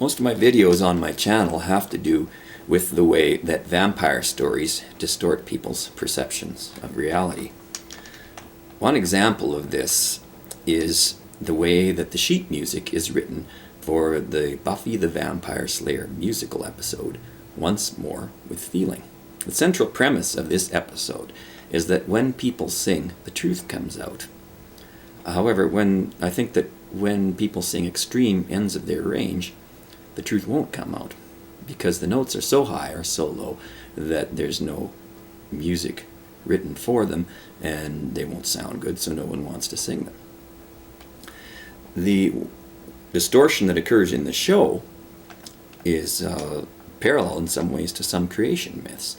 Most of my videos on my channel have to do with the way that vampire stories distort people's perceptions of reality. One example of this is the way that the sheet music is written for the Buffy the Vampire Slayer musical episode, Once More with Feeling. The central premise of this episode is that when people sing, the truth comes out. However, I think that when people sing extreme ends of their range, the truth won't come out, because the notes are so high or so low that there's no music written for them, and they won't sound good, so no one wants to sing them. The distortion that occurs in the show is parallel in some ways to some creation myths.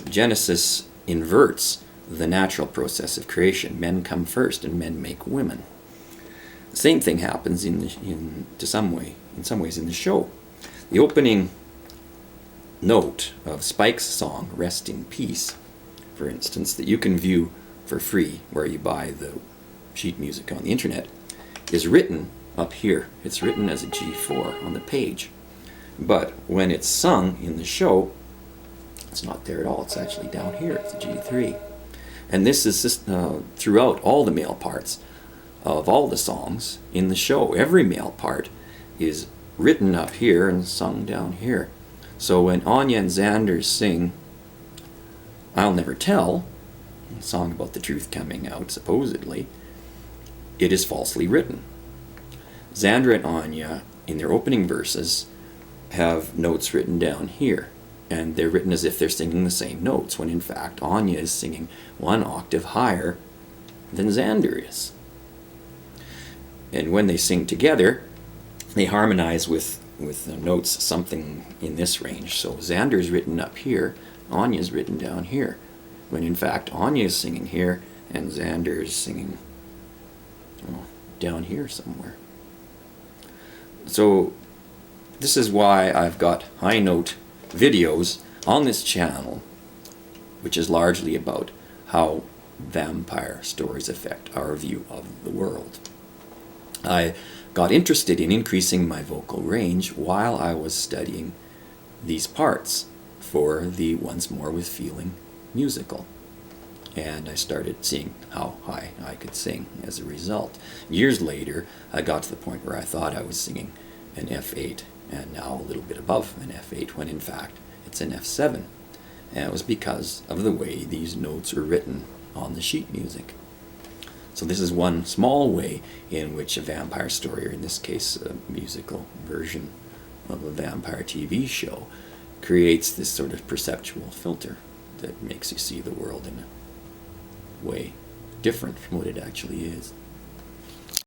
Genesis inverts the natural process of creation. Men come first and men make women. The same thing happens in some ways in the show. The opening note of Spike's song, Rest in Peace, for instance, that you can view for free where you buy the sheet music on the internet, is written up here. It's written as a G4 on the page. But when it's sung in the show, it's not there at all. It's actually down here. It's a G3. And this is just throughout all the male parts of all the songs in the show. Every male part is written up here and sung down here. So when Anya and Xander sing I'll Never Tell, a song about the truth coming out, supposedly, it is falsely written. Xander and Anya, in their opening verses, have notes written down here, and they're written as if they're singing the same notes, when in fact Anya is singing one octave higher than Xander is. And when they sing together, they harmonize with the notes something in this range. So Xander's written up here, Anya's written down here, when in fact Anya is singing here and Xander is singing down here somewhere. So this is why I've got high note videos on this channel, which is largely about how vampire stories affect our view of the world. I got interested in increasing my vocal range while I was studying these parts for the Once More with Feeling musical. And I started seeing how high I could sing as a result. Years later, I got to the point where I thought I was singing an F8, and now a little bit above an F8, when in fact it's an F7. And it was because of the way these notes are written on the sheet music. So this is one small way in which a vampire story, or in this case a musical version of a vampire TV show, creates this sort of perceptual filter that makes you see the world in a way different from what it actually is.